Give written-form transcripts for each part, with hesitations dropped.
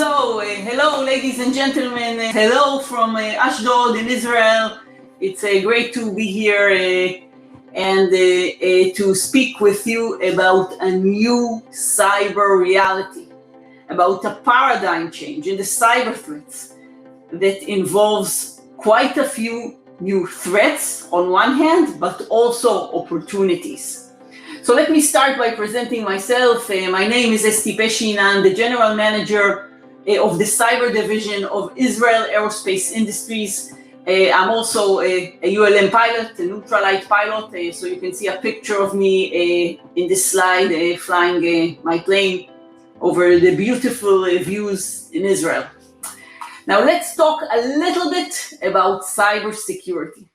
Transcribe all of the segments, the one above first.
Hello, ladies and gentlemen. Hello from Ashdod in Israel. It's great to be here and to speak with you about a new cyber reality, about a paradigm change in the cyber threats that involves quite a few new threats on one hand, but also opportunities. So let me start by presenting myself. My name is Esti Peshin. I'm the General Manager of the Cyber Division of Israel Aerospace Industries. I'm also a ULM pilot, a ultralight pilot. So you can see a picture of me in this slide flying my plane over the beautiful views in Israel. Now let's talk a little bit about cybersecurity.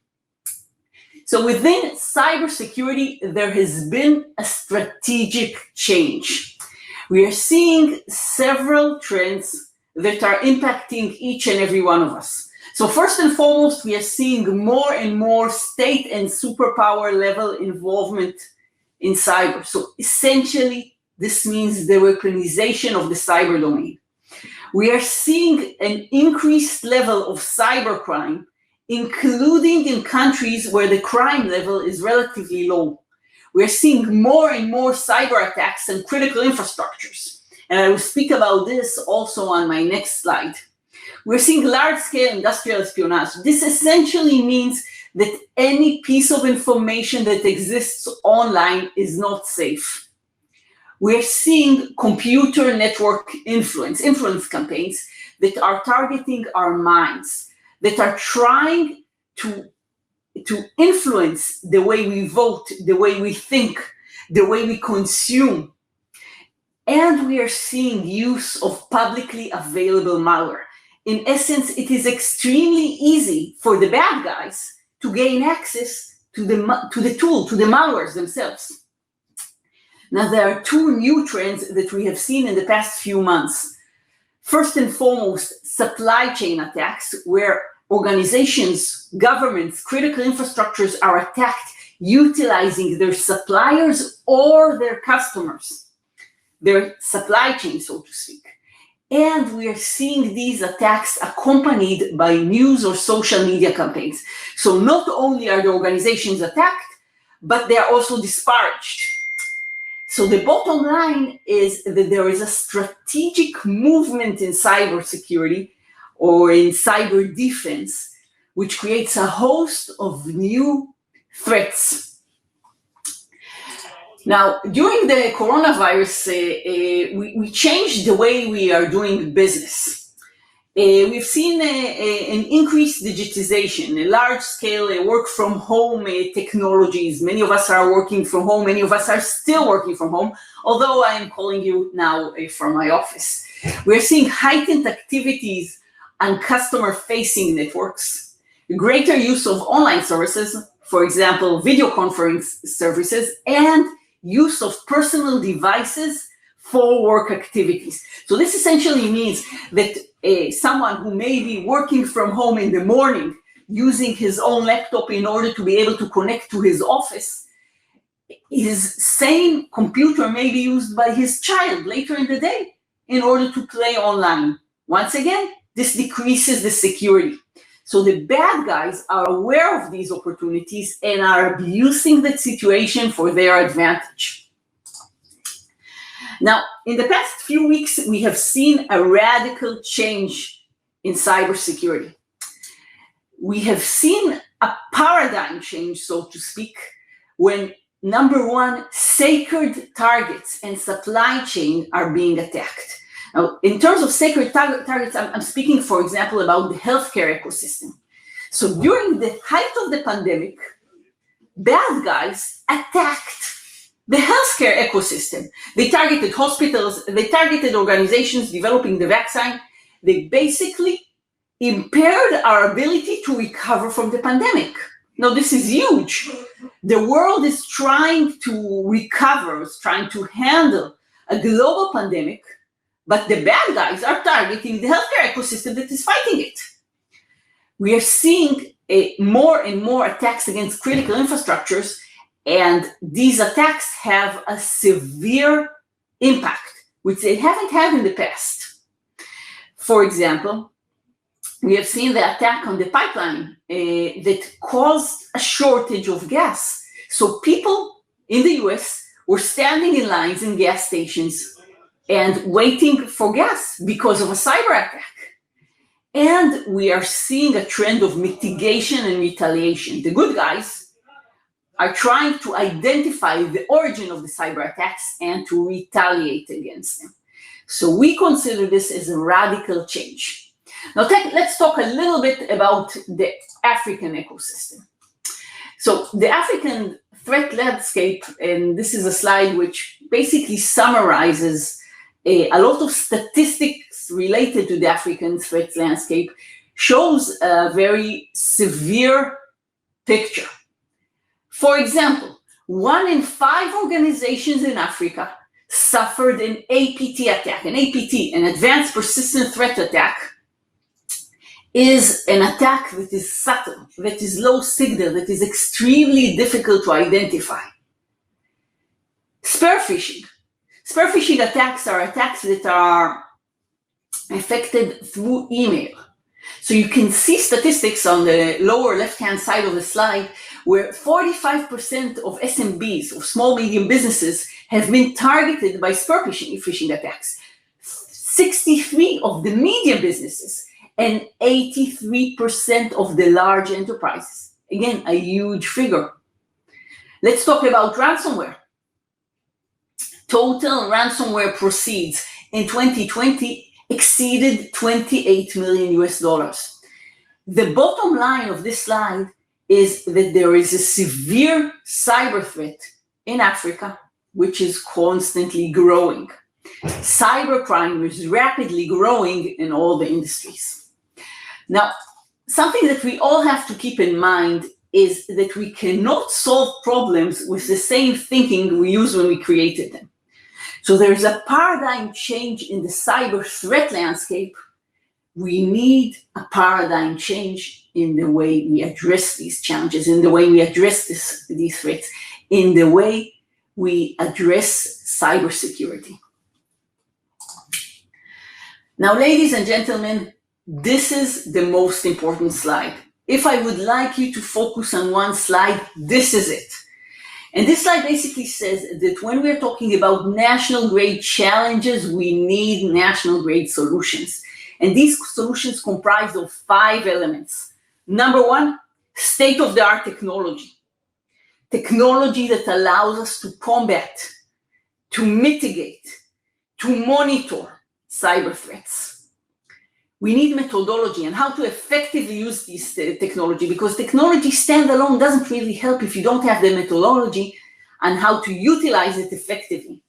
So within cybersecurity, there has been a strategic change. We are seeing several trends that are impacting each and every one of us. So first and foremost, we are seeing more and more state and superpower level involvement in cyber. So essentially, this means the weaponization of the cyber domain. We are seeing an increased level of cybercrime, including in countries where the crime level is relatively low. We're seeing more and more cyber attacks on critical infrastructures. And I will speak about this also on my next slide. We're seeing large-scale industrial espionage. This essentially means that any piece of information that exists online is not safe. We're seeing computer network influence campaigns that are targeting our minds, that are trying to influence the way we vote, the way we think, the way we consume. And we are seeing use of publicly available malware. In essence, it is extremely easy for the bad guys to gain access to the tool, to the malwares themselves. Now, there are two new trends that we have seen in the past few months. First and foremost, supply chain attacks, where organizations, governments, critical infrastructures are attacked utilizing their suppliers or their customers, their supply chain, so to speak. And we are seeing these attacks accompanied by news or social media campaigns. So not only are the organizations attacked, but they are also disparaged. So the bottom line is that there is a strategic movement in cybersecurity or in cyber defense, which creates a host of new threats. Now, during the coronavirus, we changed the way we are doing business. We've seen an increased digitization, a large-scale work from home technologies. Many of us are working from home. Many of us are still working from home, although I am calling you now from my office. We're seeing heightened activities on customer-facing networks, greater use of online services, for example, video conference services, and use of personal devices for work activities. So this essentially means that someone who may be working from home in the morning using his own laptop in order to be able to connect to his office, his same computer may be used by his child later in the day in order to play online. Once again, this decreases the security. So the bad guys are aware of these opportunities and are abusing the situation for their advantage. Now, in the past few weeks, we have seen a radical change in cybersecurity. We have seen a paradigm change, so to speak, when number one, sacred targets and supply chain are being attacked. Now, in terms of sacred targets, I'm speaking, for example, about the healthcare ecosystem. So during the height of the pandemic, bad guys attacked the healthcare ecosystem. They targeted hospitals, they targeted organizations developing the vaccine. They basically impaired our ability to recover from the pandemic. Now, this is huge. The world is trying to recover, is trying to handle a global pandemic, but the bad guys are targeting the healthcare ecosystem that is fighting it. We are seeing more and more attacks against critical infrastructures, and these attacks have a severe impact, which they haven't had in the past. For example, we have seen the attack on the pipeline that caused a shortage of gas. So people in the US were standing in lines in gas stations and waiting for gas because of a cyber attack. And we are seeing a trend of mitigation and retaliation. The good guys are trying to identify the origin of the cyber attacks and to retaliate against them. So we consider this as a radical change. Now let's talk a little bit about the African ecosystem. So the African threat landscape, and this is a slide which basically summarizes a lot of statistics related to the African threat landscape, shows a very severe picture. For example, 1 in 5 organizations in Africa suffered an APT attack. An APT, an advanced persistent threat attack, is an attack that is subtle, that is low signal, that is extremely difficult to identify. Spear phishing. Spear phishing attacks are attacks that are affected through email. So you can see statistics on the lower left-hand side of the slide where 45% of SMBs, of small, medium businesses, have been targeted by spear phishing attacks. 63% of the medium businesses and 83% of the large enterprises. Again, a huge figure. Let's talk about ransomware. Total ransomware proceeds in 2020 exceeded $28 million US. The bottom line of this slide is that there is a severe cyber threat in Africa, which is constantly growing. Cybercrime is rapidly growing in all the industries. Now, something that we all have to keep in mind is that we cannot solve problems with the same thinking we used when we created them. So there's a paradigm change in the cyber threat landscape. We need a paradigm change in the way we address these challenges, in the way we address these threats, in the way we address cybersecurity. Now, ladies and gentlemen, this is the most important slide. If I would like you to focus on one slide, this is it. And this slide basically says that when we're talking about national grade challenges, we need national grade solutions. And these solutions comprise of 5 elements. Number 1, state-of-the-art technology. Technology that allows us to combat, to mitigate, to monitor cyber threats. We need methodology and how to effectively use this technology, because technology standalone doesn't really help if you don't have the methodology and how to utilize it effectively.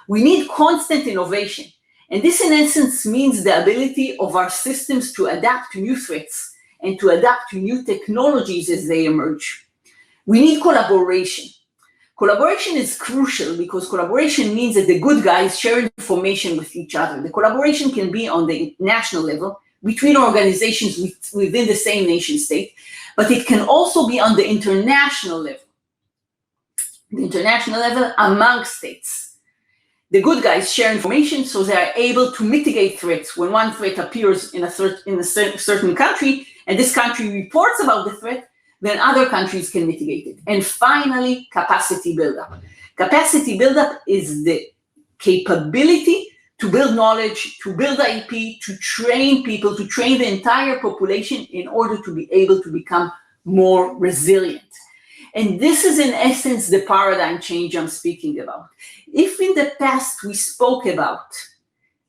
We need constant innovation. And this in essence means the ability of our systems to adapt to new threats and to adapt to new technologies as they emerge. We need collaboration. Collaboration is crucial because collaboration means that the good guys share information with each other. The collaboration can be on the national level between organizations within the same nation state, but it can also be on the international level. The international level among states. The good guys share information so they are able to mitigate threats. When one threat appears in a certain country and this country reports about the threat, then other countries can mitigate it. And finally, capacity buildup. Capacity buildup is the capability to build knowledge, to build IP, to train people, to train the entire population in order to be able to become more resilient. And this is in essence the paradigm change I'm speaking about. If in the past we spoke about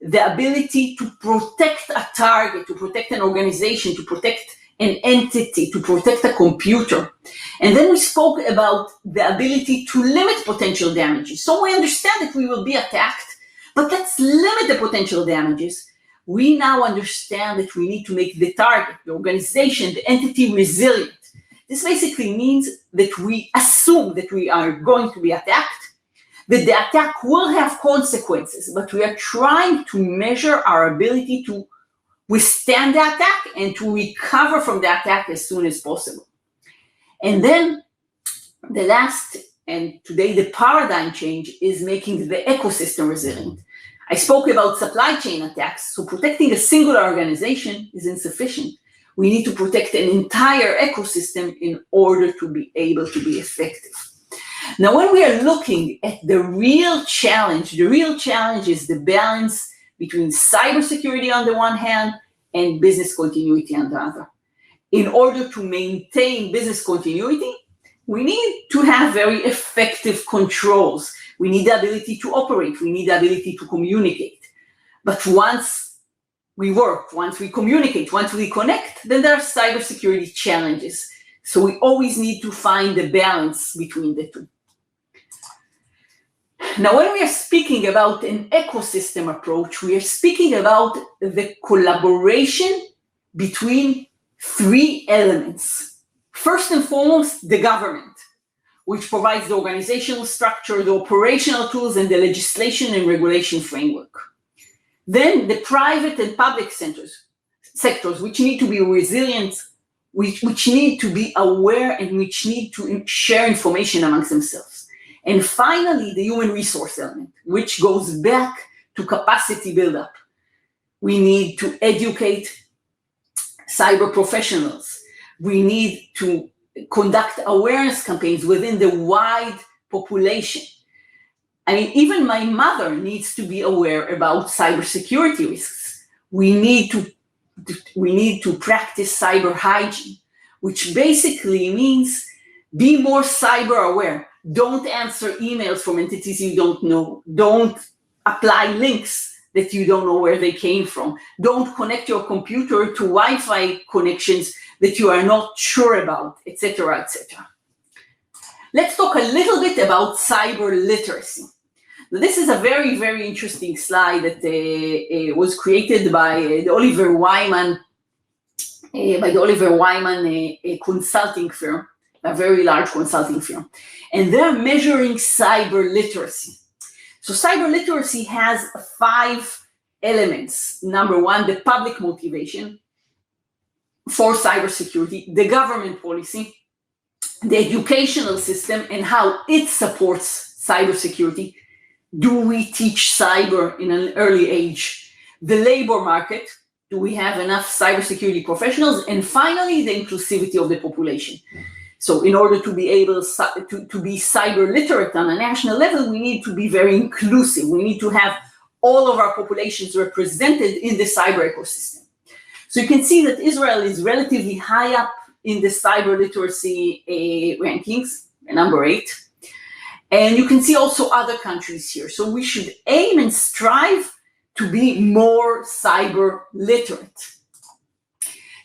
the ability to protect a target, to protect an organization, to protect an entity, to protect a computer. And then we spoke about the ability to limit potential damages. So we understand that we will be attacked, but let's limit the potential damages. We now understand that we need to make the target, the organization, the entity resilient. This basically means that we assume that we are going to be attacked, that the attack will have consequences, but we are trying to measure our ability to withstand the attack and to recover from the attack as soon as possible. And then the last, and today the paradigm change, is making the ecosystem resilient. I spoke about supply chain attacks, so protecting a single organization is insufficient. We need to protect an entire ecosystem in order to be able to be effective. Now, when we are looking at the real challenge is the balance between cybersecurity on the one hand and business continuity on the other. In order to maintain business continuity, we need to have very effective controls. We need the ability to operate. We need the ability to communicate. But once we work, once we communicate, once we connect, then there are cybersecurity challenges. So we always need to find the balance between the two. Now, when we are speaking about an ecosystem approach, we are speaking about the collaboration between three elements. First and foremost, the government, which provides the organizational structure, the operational tools, and the legislation and regulation framework. Then the private and public sectors, which need to be resilient, which need to be aware, and which need to share information amongst themselves. And finally, the human resource element, which goes back to capacity buildup. We need to educate cyber professionals. We need to conduct awareness campaigns within the wide population. I mean, even my mother needs to be aware about cybersecurity risks. We need to practice cyber hygiene, which basically means be more cyber aware. Don't answer emails from entities you don't know. Don't apply links that you don't know where they came from. Don't connect your computer to Wi-Fi connections that you are not sure about, etc., etc. Let's talk a little bit about cyber literacy. Now, this is a very, very interesting slide that was created by the Oliver Wyman consulting firm, a very large consulting firm, and they're measuring cyber literacy. So cyber literacy has 5 elements. Number 1, the public motivation for cybersecurity, the government policy, the educational system and how it supports cybersecurity. Do we teach cyber in an early age? The labor market, do we have enough cybersecurity professionals? And finally, the inclusivity of the population. So in order to be able to be cyber literate on a national level, we need to be very inclusive. We need to have all of our populations represented in the cyber ecosystem. So you can see that Israel is relatively high up in the cyber literacy rankings, number 8. And you can see also other countries here. So we should aim and strive to be more cyber literate.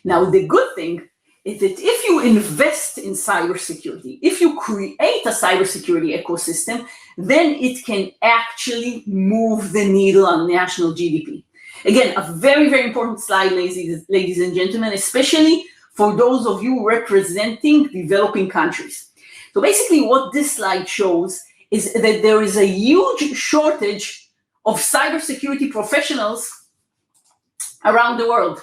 Now, the good thing is that if you invest in cybersecurity, if you create a cybersecurity ecosystem, then it can actually move the needle on national GDP. Again, a very, very important slide, ladies and gentlemen, especially for those of you representing developing countries. So basically what this slide shows is that there is a huge shortage of cybersecurity professionals around the world.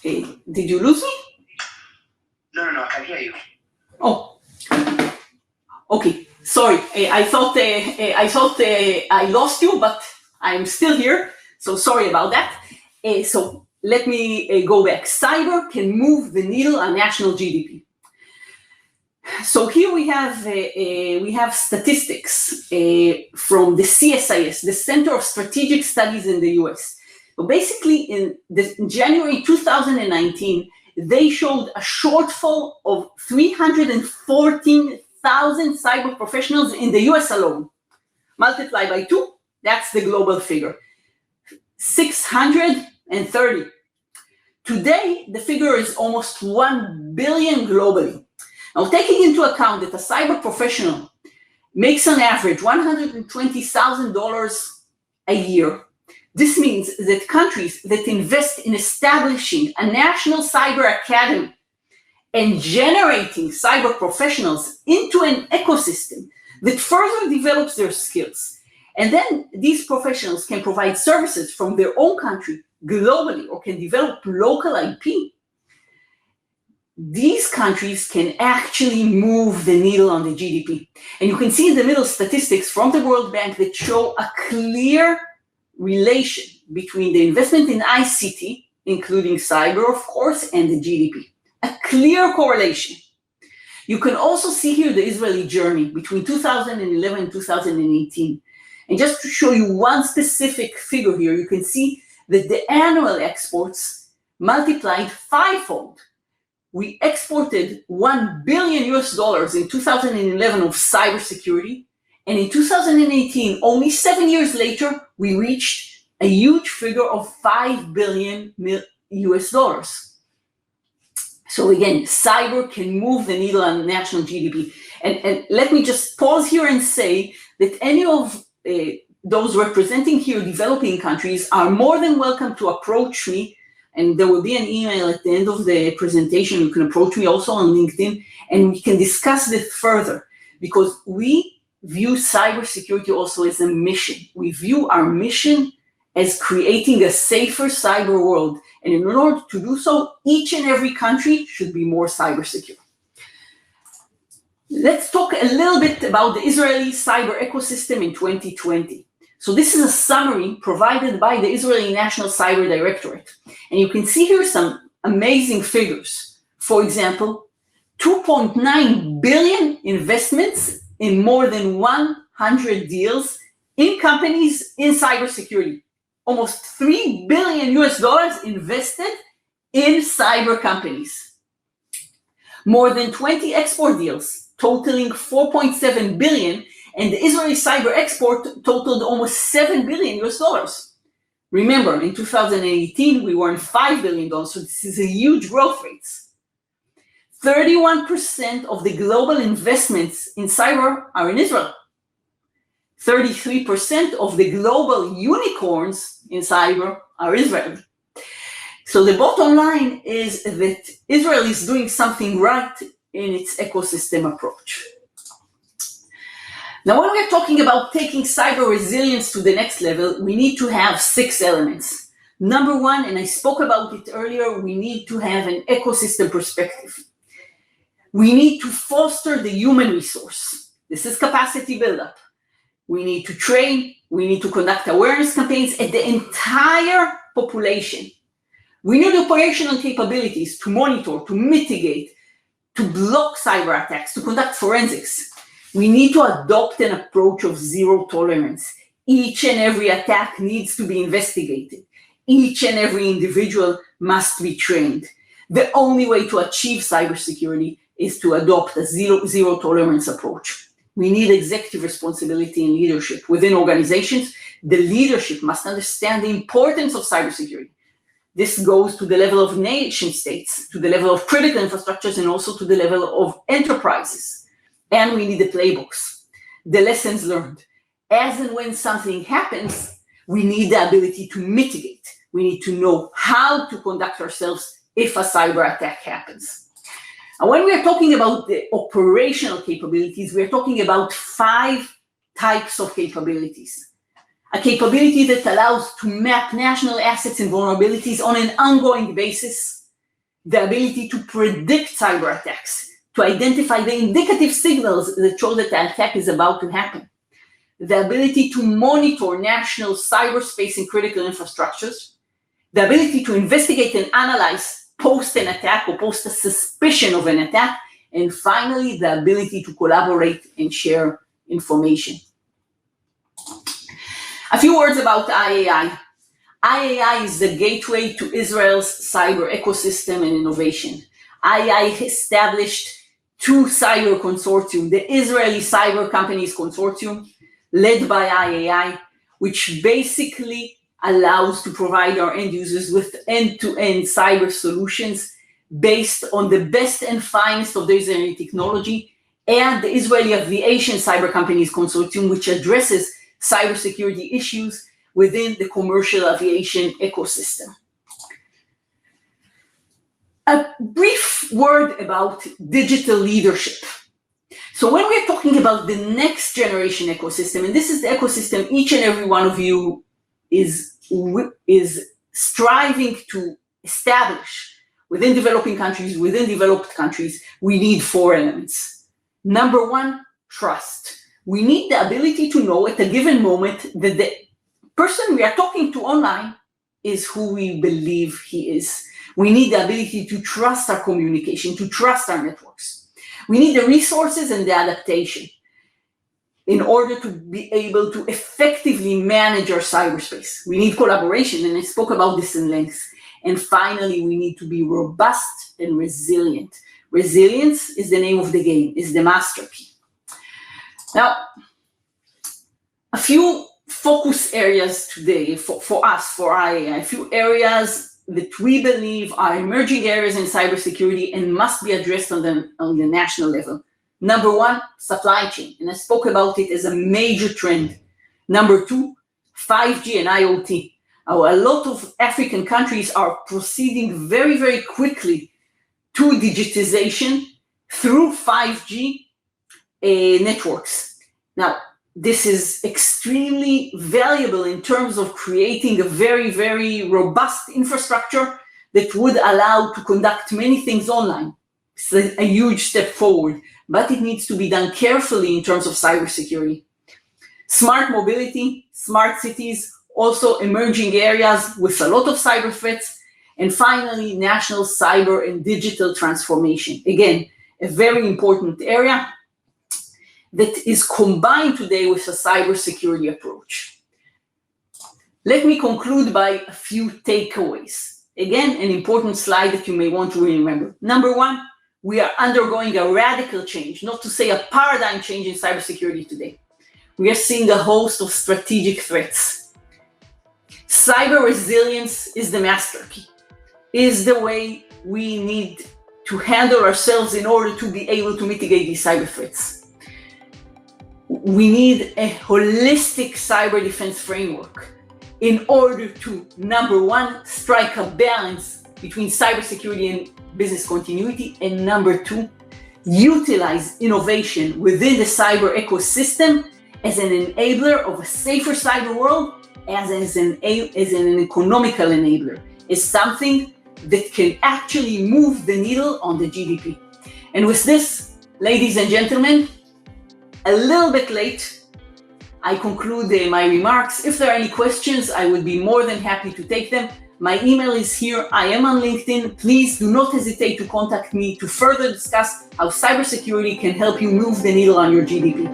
Okay. Did you lose me? No, I hear you. Oh, okay. Sorry. I thought I lost you, but I'm still here. So sorry about that. So let me go back. Cyber can move the needle on national GDP. So here we have statistics from the CSIS, the Center of Strategic Studies in the US. So basically, in January 2019, they showed a shortfall of 314,000 cyber professionals in the US alone. Multiply by 2, that's the global figure. 630. Today, the figure is almost 1 billion globally. Now, taking into account that a cyber professional makes on average $120,000 a year, this means that countries that invest in establishing a national cyber academy and generating cyber professionals into an ecosystem that further develops their skills. And then these professionals can provide services from their own country globally or can develop local IP. These countries can actually move the needle on the GDP. And you can see in the middle statistics from the World Bank that show a clear relation between the investment in ICT, including cyber, of course, and the GDP. A clear correlation. You can also see here the Israeli journey between 2011 and 2018. And just to show you one specific figure here, you can see that the annual exports multiplied fivefold. We exported $1 billion in 2011 of cybersecurity, and in 2018, only 7 years later, we reached a huge figure of $5 billion. So again, cyber can move the needle on national GDP. And let me just pause here and say that any of those representing here developing countries are more than welcome to approach me, and there will be an email at the end of the presentation. You can approach me also on LinkedIn, and we can discuss this further, because we view cybersecurity also as a mission. We view our mission as creating a safer cyber world. And in order to do so, each and every country should be more cyber secure. Let's talk a little bit about the Israeli cyber ecosystem in 2020. So this is a summary provided by the Israeli National Cyber Directorate. And you can see here some amazing figures. For example, 2.9 billion investments in more than 100 deals in companies in cybersecurity. Almost $3 billion invested in cyber companies. More than 20 export deals totaling 4.7 billion, and the Israeli cyber export totaled almost $7 billion. Remember, in 2018, we were in $5 billion, so this is a huge growth rate. 31% of the global investments in cyber are in Israel. 33% of the global unicorns in cyber are Israeli. So the bottom line is that Israel is doing something right in its ecosystem approach. Now, when we're talking about taking cyber resilience to the next level, we need to have 6 elements. Number one, and I spoke about it earlier, we need to have an ecosystem perspective. We need to foster the human resource. This is capacity buildup. We need to train, we need to conduct awareness campaigns at the entire population. We need operational capabilities to monitor, to mitigate, to block cyber attacks, to conduct forensics. We need to adopt an approach of zero tolerance. Each and every attack needs to be investigated. Each and every individual must be trained. The only way to achieve cybersecurity is to adopt a zero tolerance approach. We need executive responsibility and leadership. Within organizations, the leadership must understand the importance of cybersecurity. This goes to the level of nation states, to the level of critical infrastructures, and also to the level of enterprises. And we need the playbooks, the lessons learned. As and when something happens, we need the ability to mitigate. We need to know how to conduct ourselves if a cyber attack happens. And when we are talking about the operational capabilities, we are talking about 5 types of capabilities. A capability that allows to map national assets and vulnerabilities on an ongoing basis, the ability to predict cyber attacks, to identify the indicative signals that show that the attack is about to happen, the ability to monitor national cyberspace and critical infrastructures, the ability to investigate and analyze post an attack or post a suspicion of an attack, and finally, the ability to collaborate and share information. A few words about IAI. IAI is the gateway to Israel's cyber ecosystem and innovation. IAI established 2 cyber consortium, the Israeli Cyber Companies Consortium, led by IAI, which basically allows to provide our end users with end-to-end cyber solutions based on the best and finest of the Israeli technology, and the Israeli Aviation Cyber Companies Consortium, which addresses cybersecurity issues within the commercial aviation ecosystem. A brief word about digital leadership. So when we're talking about the next generation ecosystem, and this is the ecosystem each and every one of you is striving to establish within developing countries, within developed countries, we need 4 elements. Number 1, trust. We need the ability to know at a given moment that the person we are talking to online is who we believe he is. We need the ability to trust our communication, to trust our networks. We need the resources and the adaptation in order to be able to effectively manage our cyberspace. We need collaboration, and I spoke about this in length. And finally, we need to be robust and resilient. Resilience is the name of the game, is the master key. Now, a few focus areas today for us, for IAI, a few areas that we believe are emerging areas in cybersecurity and must be addressed on the national level. Number 1, supply chain, and I spoke about it as a major trend. Number 2, 5G and IoT. A lot of African countries are proceeding very, very quickly to digitization through 5G networks. Now, this is extremely valuable in terms of creating a very, very robust infrastructure that would allow to conduct many things online. It's a huge step forward, but it needs to be done carefully in terms of cybersecurity. Smart mobility, smart cities, also emerging areas with a lot of cyber threats. And finally, national cyber and digital transformation. Again, a very important area that is combined today with a cybersecurity approach. Let me conclude by a few takeaways. Again, an important slide that you may want to remember. Number 1, we are undergoing a radical change, not to say a paradigm change in cybersecurity today. We are seeing a host of strategic threats. Cyber resilience is the master key, is the way we need to handle ourselves in order to be able to mitigate these cyber threats. We need a holistic cyber defense framework in order to, number 1, strike a balance between cybersecurity and business continuity, and number 2, utilize innovation within the cyber ecosystem as an enabler of a safer cyber world, as an economical enabler, is something that can actually move the needle on the GDP. And with this, ladies and gentlemen, a little bit late, I conclude my remarks. If there are any questions, I would be more than happy to take them. My email is here. I am on LinkedIn. Please do not hesitate to contact me to further discuss how cybersecurity can help you move the needle on your GDP.